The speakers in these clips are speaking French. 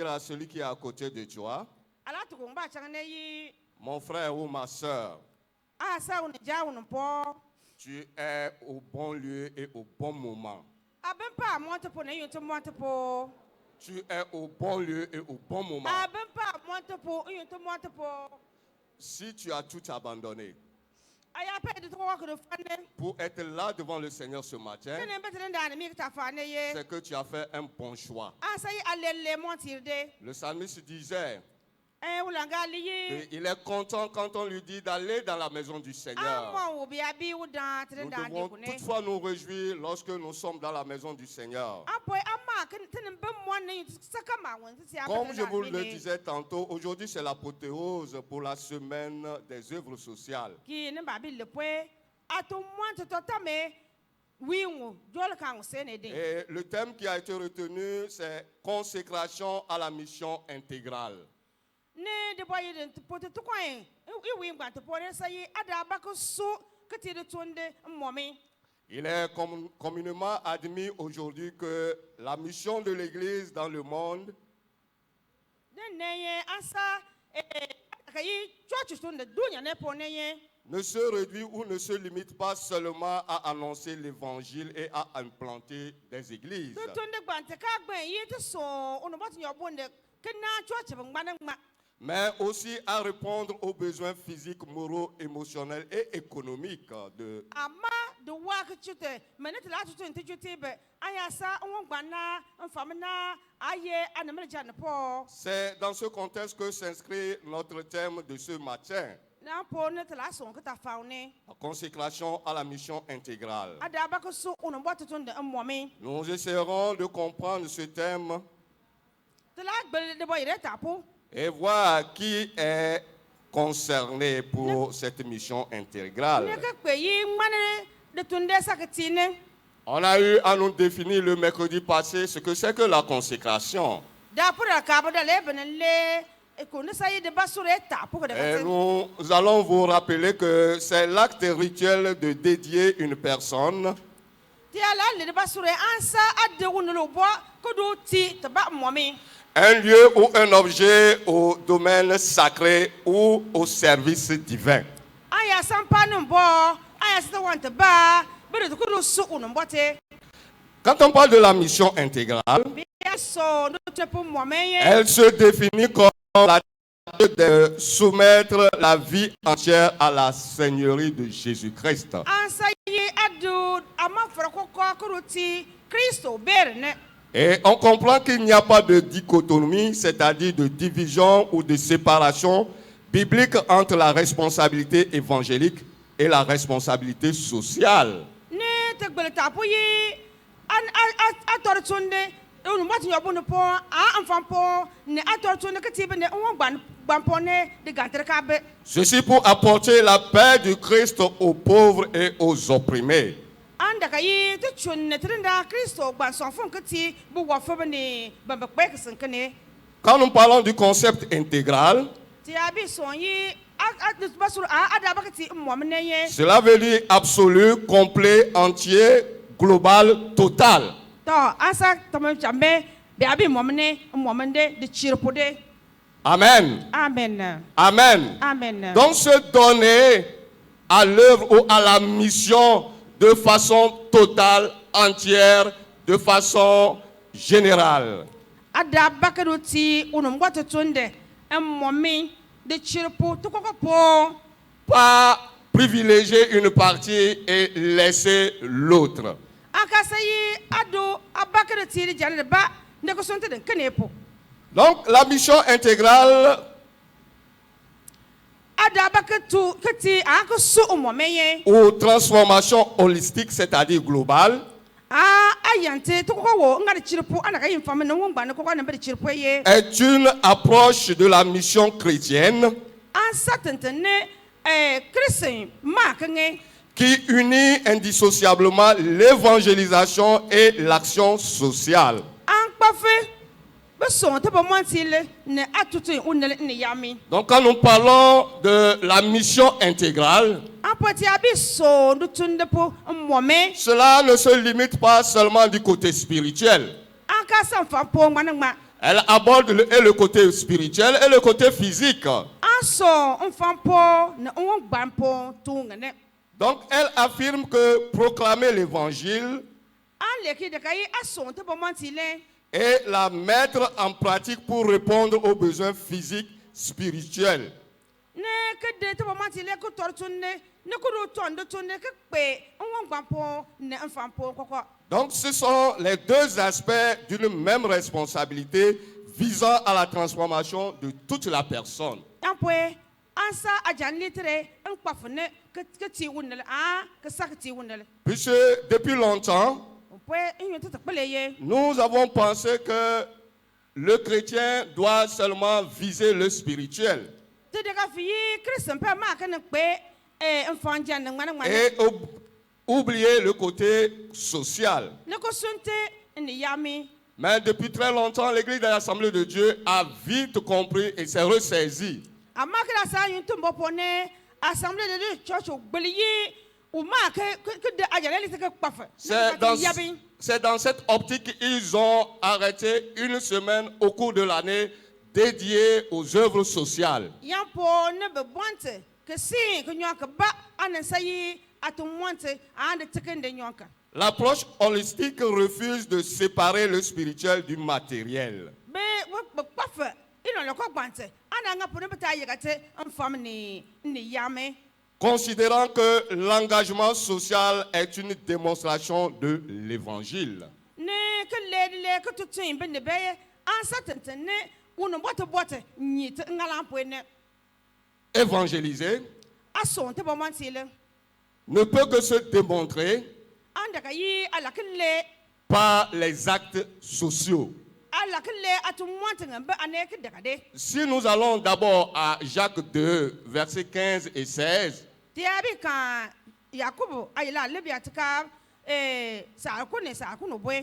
dire à celui qui est à côté de toi, mon frère ou ma soeur, tu es au bon lieu et au bon moment. Tu es au bon lieu et au bon moment. Si tu as tout abandonné pour être là devant le Seigneur ce matin, c'est que tu as fait un bon choix. Le psalmiste disait, il est content quand on lui dit d'aller dans la maison du Seigneur. Nous devons toutefois nous réjouir lorsque nous sommes dans la maison du Seigneur. Comme je vous le disais tantôt, aujourd'hui c'est l'apothéose pour la semaine des œuvres sociales. Et le thème qui a été retenu, c'est consécration à la mission intégrale. Il est communément admis aujourd'hui que la mission de l'Église dans le monde ne se réduit ou ne se limite pas seulement à annoncer l'Évangile et à implanter des églises. Mais aussi à répondre aux besoins physiques, moraux, émotionnels et économiques de... C'est dans ce contexte que s'inscrit notre thème de ce matin. La consécration à la mission intégrale. Nous essaierons de comprendre ce thème et voir qui est concerné pour cette mission intégrale. On a eu à nous définir le mercredi passé ce que c'est que la consécration. Et nous allons vous rappeler que c'est l'acte rituel de dédier une personne un lieu ou un objet au domaine sacré ou au service divin. Quand on parle de la mission intégrale, elle se définit comme la de soumettre la vie entière à la Seigneurie de Jésus-Christ. Et on comprend qu'il n'y a pas de dichotomie, c'est-à-dire de division ou de séparation biblique entre la responsabilité évangélique et la responsabilité sociale. Ceci pour apporter la paix du Christ aux pauvres et aux opprimés. Quand nous parlons du concept intégral, cela veut dire absolu, complet, entier, global, total. Amen. Amen. Amen. Amen. Donc se donner à l'œuvre ou à la mission de façon totale, entière, de façon générale. Pas privilégier une partie et laisser l'autre. Donc la mission intégrale ou transformation holistique, c'est-à-dire globale, est une approche de la mission chrétienne qui unit indissociablement l'évangélisation et l'action sociale. Donc quand nous parlons de la mission intégrale, cela ne se limite pas seulement du côté spirituel. Elle aborde le côté spirituel et le côté physique. Donc elle affirme que proclamer l'évangile et la mettre en pratique pour répondre aux besoins physiques, spirituels. Donc ce sont les deux aspects d'une même responsabilité visant à la transformation de toute la personne. Puisque depuis longtemps, nous avons pensé que le chrétien doit seulement viser le spirituel. Et oublier le côté social. Mais depuis très longtemps, l'Église de l'Assemblée de Dieu a vite compris et s'est ressaisie. C'est dans cette optique qu'ils ont arrêté une semaine au cours de l'année dédiée aux œuvres sociales. L'approche holistique refuse de séparer le spirituel du matériel. Considérant que l'engagement social est une démonstration de l'évangile. Évangéliser ne peut que se démontrer par les actes sociaux. Si nous allons d'abord à Jacques 2, versets 15 et 16,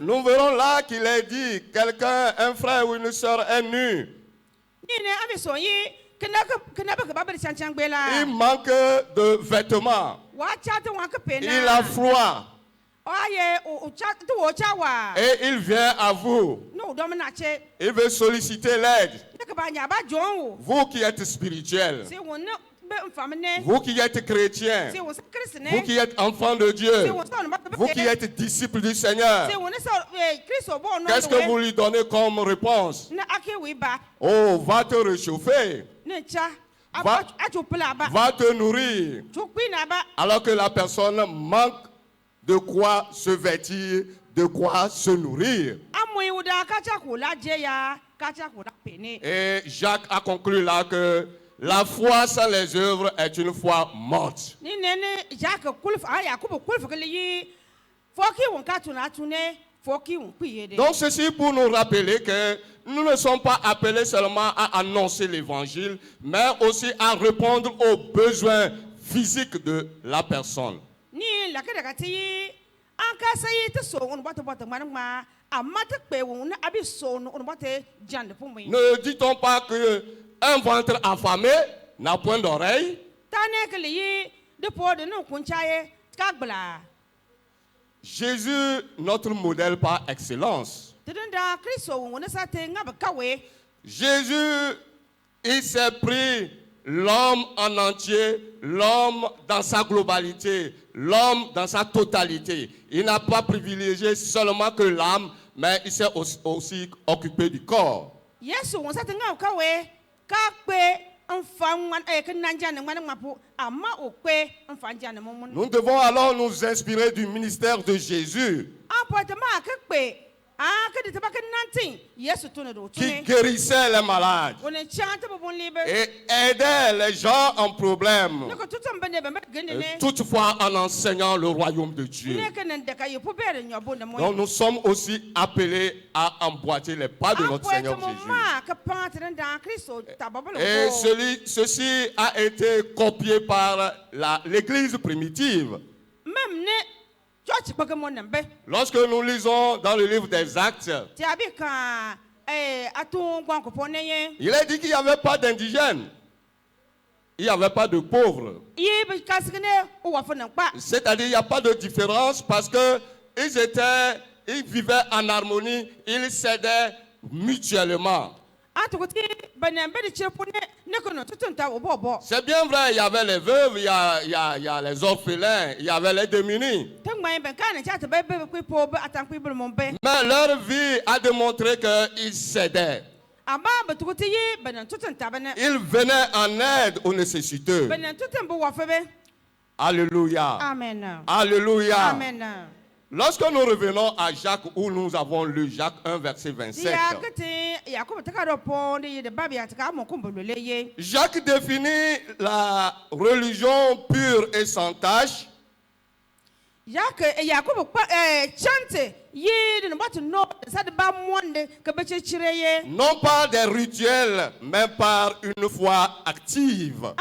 nous verrons là qu'il est dit, quelqu'un, un frère ou une soeur est nu. Il manque de vêtements. Il a froid. Et il vient à vous. Il veut solliciter l'aide. Vous qui êtes spirituel, vous qui êtes chrétien, vous qui êtes enfant de Dieu, vous qui êtes disciple du Seigneur, qu'est-ce que vous lui donnez comme réponse? Oh, va te réchauffer. Va te nourrir. Alors que la personne manque de quoi se vêtir, de quoi se nourrir. Et Jacques a conclu là que la foi sans les œuvres est une foi morte. Donc ceci pour nous rappeler que nous ne sommes pas appelés seulement à annoncer l'évangile, mais aussi à répondre aux besoins physiques de la personne. Ne dit-on pas qu'un ventre affamé n'a point d'oreille? Jésus, notre modèle par excellence. Jésus, il s'est pris l'homme en entier, l'homme dans sa globalité, l'homme dans sa totalité. Il n'a pas privilégié seulement que l'âme, mais il s'est aussi occupé du corps. Nous devons alors nous inspirer du ministère de Jésus, qui guérissait les malades et aidait les gens en problème, toutefois en enseignant le royaume de Dieu. Donc nous sommes aussi appelés à emboîter les pas de notre Seigneur Jésus. Et ceci a été copié par l'Église primitive. Lorsque nous lisons dans le livre des Actes, il est dit qu'il n'y avait pas d'indigènes, il n'y avait pas de pauvres. C'est-à-dire qu'il n'y a pas de différence parce qu'ils vivaient en harmonie, ils s'aidaient mutuellement. C'est bien vrai, il y avait les veuves, il y a les orphelins, il y avait les démunis. Mais leur vie a démontré qu'ils s'aidaient. Ils venaient en aide aux nécessiteux. Alléluia. Amen. Alléluia. Amen. Lorsque nous revenons à Jacques, où nous avons lu Jacques 1, verset 27, Jacques définit la religion pure et sans tache. Non pas des rituels, mais par une foi active.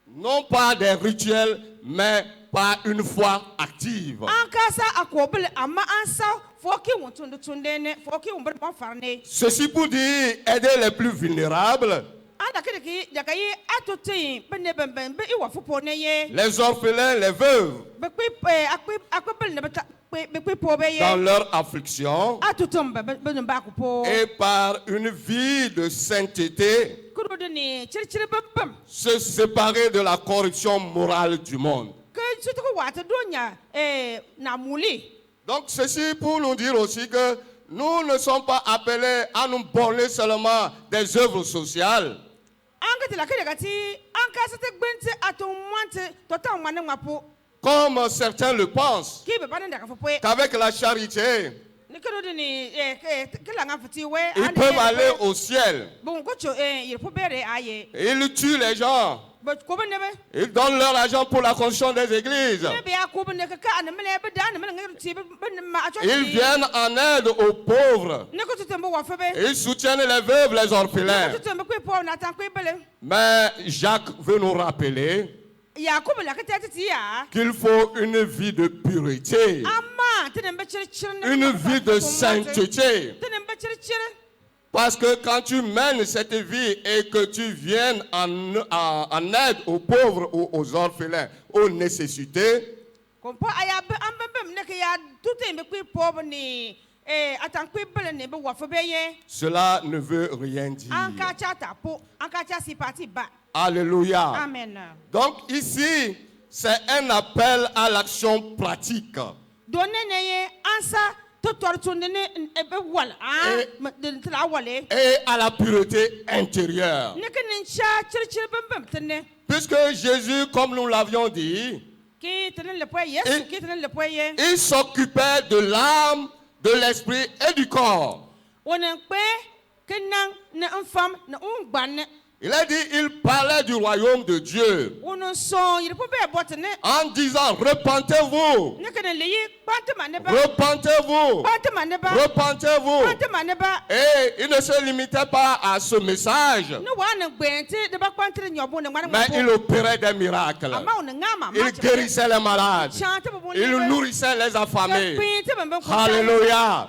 Non pas des rituels, mais par une foi active. Ceci pour dire aider les plus vulnérables, les orphelins, les veuves, dans leur affliction, et par une vie de sainteté, se séparer de la corruption morale du monde. Donc ceci pour nous dire aussi que nous ne sommes pas appelés à nous borner seulement des œuvres sociales. Comme certains le pensent, qu'avec la charité, ils peuvent aller au ciel. Ils tuent les gens. Ils donnent leur argent pour la construction des églises. Ils viennent en aide aux pauvres. Ils soutiennent les veuves, les orphelins. Mais Jacques veut nous rappeler qu'il faut une vie de pureté, une vie de sainteté. Parce que quand tu mènes cette vie et que tu viennes en aide aux pauvres ou aux orphelins, aux nécessités, cela ne veut rien dire. Alléluia. Amen. Donc ici, c'est un appel à l'action pratique. Et à la pureté intérieure. Puisque Jésus, comme nous l'avions dit, il s'occupait de l'âme, de l'esprit et du corps. Il a dit, il parlait du royaume de Dieu en disant, repentez-vous, repentez-vous, repentez-vous. Et il ne se limitait pas à ce message, mais il opérait des miracles. Il guérissait les malades, il nourrissait les affamés. Alléluia.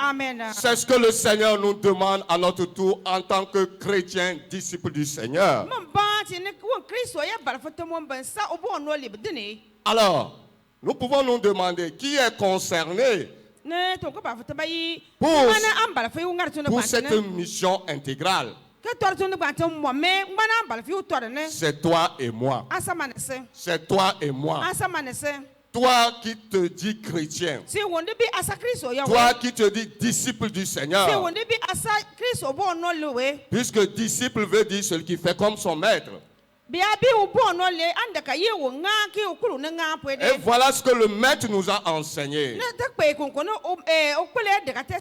C'est ce que le Seigneur nous demande à notre tour en tant que chrétiens, disciples du Seigneur. Alors, nous pouvons nous demander qui est concerné pour cette mission intégrale. C'est toi et moi. C'est toi et moi. Toi qui te dis chrétien, toi qui te dis disciple du Seigneur, puisque disciple veut dire celui qui fait comme son maître. Et voilà ce que le maître nous a enseigné.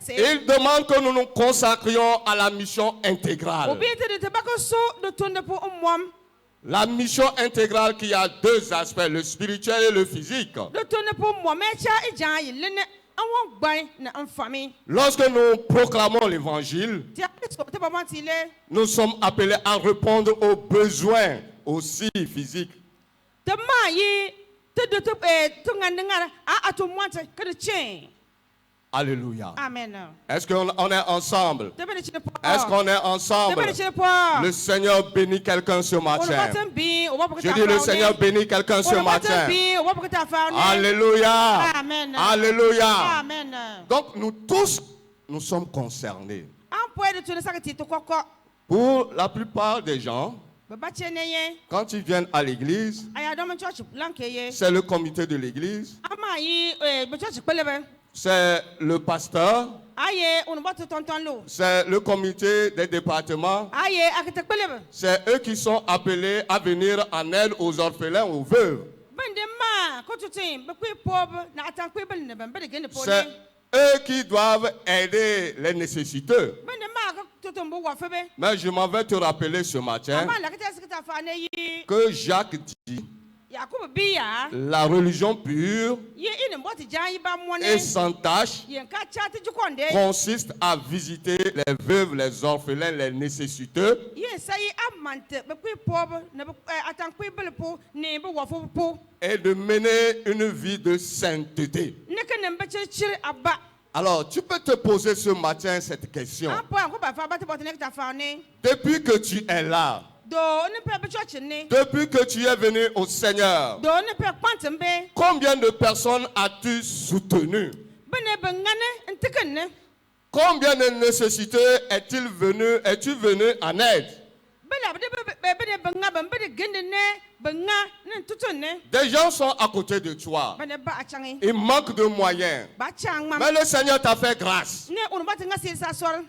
Il demande que nous nous consacrions à la mission intégrale. La mission intégrale qui a deux aspects, le spirituel et le physique. Lorsque nous proclamons l'évangile, nous sommes appelés à répondre aux besoins aussi physiques. Alléluia. Amen. Est-ce qu'on est ensemble? Est-ce qu'on est ensemble? Le Seigneur bénit quelqu'un ce matin. Je dis le Seigneur bénit quelqu'un ce matin. Alléluia. Amen. Alléluia. Amen. Donc nous tous, nous sommes concernés. Pour la plupart des gens, quand ils viennent à l'église, c'est le comité de l'église, c'est le pasteur, c'est le comité des départements, c'est eux qui sont appelés à venir en aide aux orphelins, aux veuves. C'est eux qui doivent aider les nécessiteux. Mais je m'en vais te rappeler ce matin que Jacques dit la religion pure et sans tâche consiste à visiter les veuves, les orphelins, les nécessiteux et de mener une vie de sainteté. Alors, tu peux te poser ce matin cette question. Depuis que tu es là, depuis que tu es venu au Seigneur, combien de personnes as-tu soutenu? Combien de nécessiteux es-tu venu en aide? Des gens sont à côté de toi. Ils manquent de moyens. Mais le Seigneur t'a fait grâce.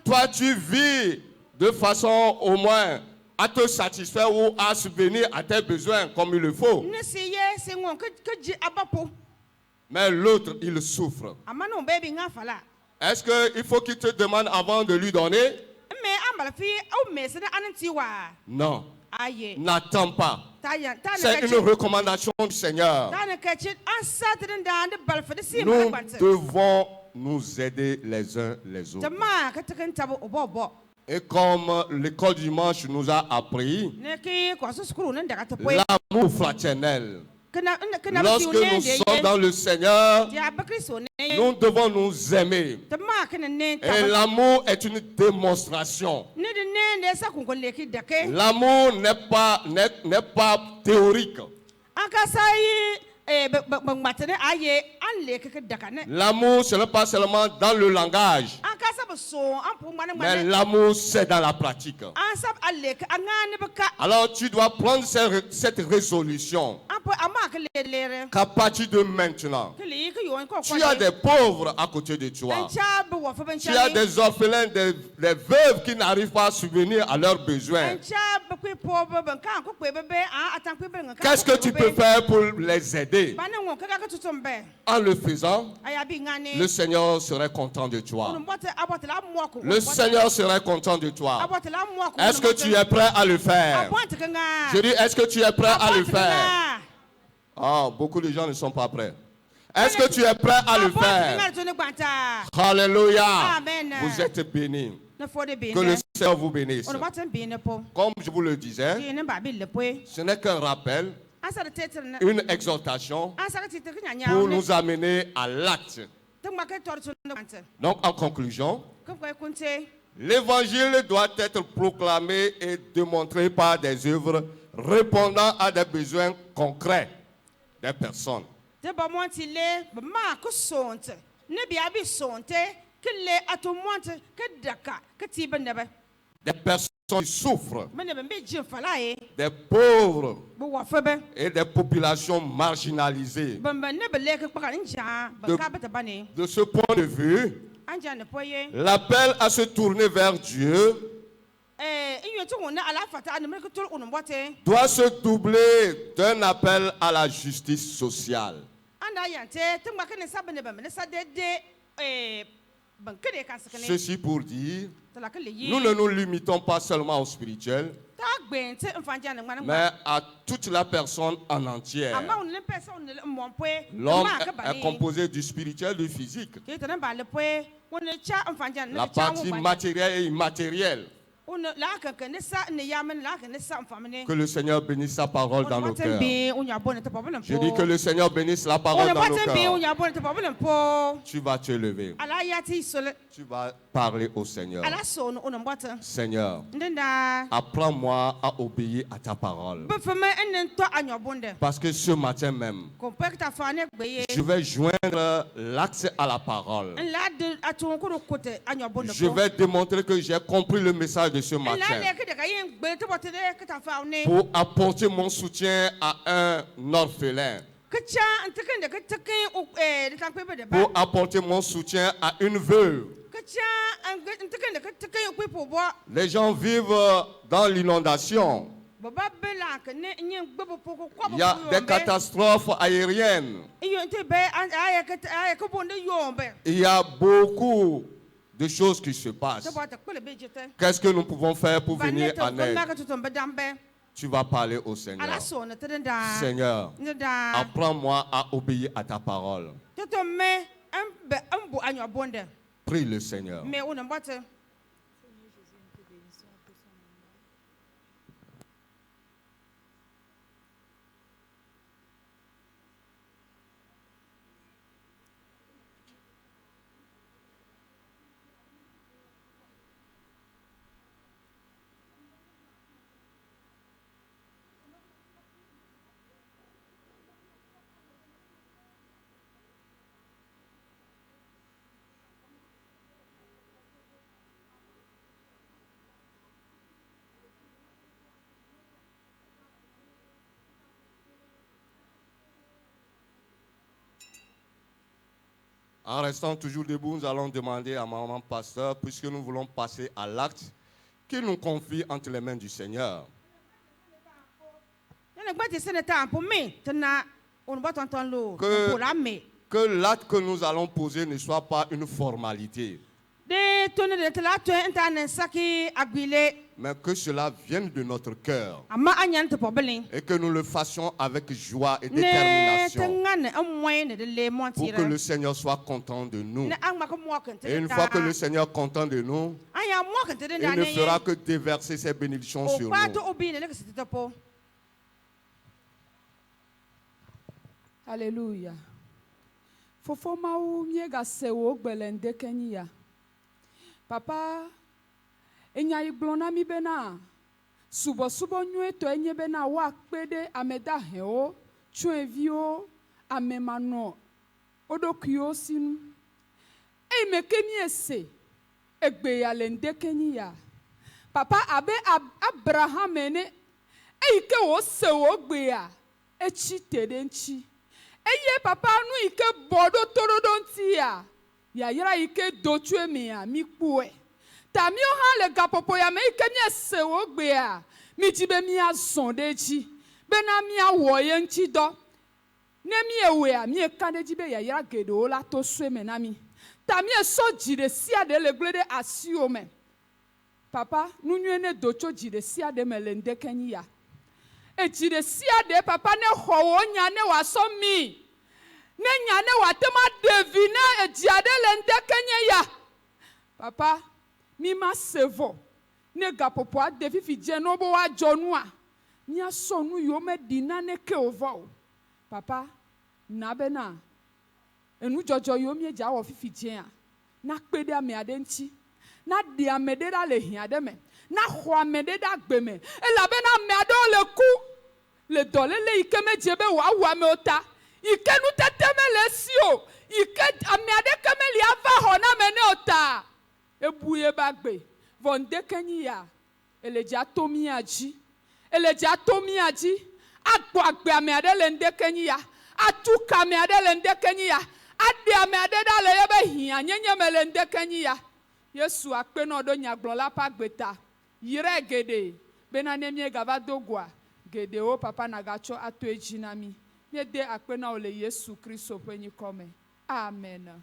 Toi, tu vis de façon au moins à te satisfaire ou à subvenir à tes besoins comme il le faut. Mais l'autre, il souffre. Est-ce qu'il faut qu'il te demande avant de lui donner? Non. N'attends pas. C'est une recommandation du Seigneur. Nous devons nous aider les uns les autres. Et comme l'école du dimanche nous a appris, l'amour fraternel. Lorsque nous sommes dans le Seigneur, nous devons nous aimer. Et l'amour est une démonstration. L'amour n'est pas théorique. L'amour, ce n'est pas seulement dans le langage, mais l'amour, c'est dans la pratique. Alors, tu dois prendre cette résolution qu'à partir de maintenant, tu as des pauvres à côté de toi. Tu as des orphelins, des veuves qui n'arrivent pas à subvenir à leurs besoins. Qu'est-ce que tu peux faire pour les aider? En le faisant, le Seigneur serait content de toi. Le Seigneur serait content de toi. Est-ce que tu es prêt à le faire? Je dis, est-ce que tu es prêt à le faire? Ah, beaucoup de gens ne sont pas prêts. Est-ce que tu es prêt à le faire? Alléluia. Vous êtes bénis. Que le Seigneur vous bénisse. Comme je vous le disais, ce n'est qu'un rappel, une exhortation pour nous amener à l'acte. Donc, en conclusion, l'évangile doit être proclamé et démontré par des œuvres répondant à des besoins concrets des personnes. Des personnes qui souffrent, des pauvres et des populations marginalisées. De ce point de vue, l'appel à se tourner vers Dieu doit se doubler d'un appel à la justice sociale. Ceci pour dire, nous ne nous limitons pas seulement au spirituel, mais à toute la personne en entière. L'homme est composé du spirituel et du physique. La partie matérielle et immatérielle. Que le Seigneur bénisse sa parole dans nos cœurs. Je dis que le Seigneur bénisse la parole dans nos cœurs. Tu vas te lever. Tu vas parler au Seigneur. Seigneur, apprends-moi à obéir à ta parole. Parce que ce matin même, je vais joindre l'accès à la parole. Je vais démontrer que j'ai compris le message de ce matin pour apporter mon soutien à un orphelin, pour apporter mon soutien à une veuve. Les gens vivent dans l'inondation. Il y a des catastrophes aériennes. Il y a beaucoup de choses qui se passent. Qu'est-ce que nous pouvons faire pour venir en aide? Tu vas parler au Seigneur. Seigneur, apprends-moi à obéir à ta parole. Prie le Seigneur. En restant toujours debout, nous allons demander à maman pasteur, puisque nous voulons passer à l'acte, qu'il nous confie entre les mains du Seigneur. Que l'acte que nous allons poser ne soit pas une formalité, mais que cela vienne de notre cœur et que nous le fassions avec joie et détermination pour que le Seigneur soit content de nous. Et une fois que le Seigneur est content de nous, il ne fera que déverser ses bénédictions sur nous. Alléluia. Fofo mau miega sewo gbelende kenya. Papa enya iglona mi bena subo nyue to enye bena wa kpede ameda heo chuevio amemano odokio sinu e mekeni ese egbe ya lende kenya. Papa abe Abraham ene e ike wo sewo gbe ya echi tedenchi. Eye papa nu ike bodo torodonti ya yira ike dotue mi ya mi kue tamio ha le gapopo ya me ike mi sewo gbe ya mi jibe mi azondeji bena mi awo ye nchi do ne mi ewe ya mi kande jibe ya yira gedo la to sue me na mi tamie so jide sia de le glede asio me papa nu nwene docho jide sia de me le ndekenyi ya e jide sia de papa ne howo nya ne waso mi ne nya ne watema devina e jiade le ndekenye ya papa mi ma sevo ne gapopo a defi fi je no bo wa jonua mi aso nu yo me dina ne ke ovo papa na be na enu jojo yo mi eja wo fifi je a na kpede ame ade nchi na di amede da le hin ade me na ho amede da gbe me e la be na me ade o le ku le dole le ike me jebe wa me ota ike nu tete me le sio ike ame ade keme li ava ho na me ne ota ebuye bagbe vonde kenya eleja tomi aji agbo agbe ame ade le nde kenya atuka ame ade le nde kenya ade ame ade da le yebe hin anyenye me le nde kenya Yesu akpe no do nyagbon la pa gbeta yire gede bena ne mi gava dogwa gede o papa na gacho ato ejinami ne de akpe na ole Yesu Kristo penyi come amen.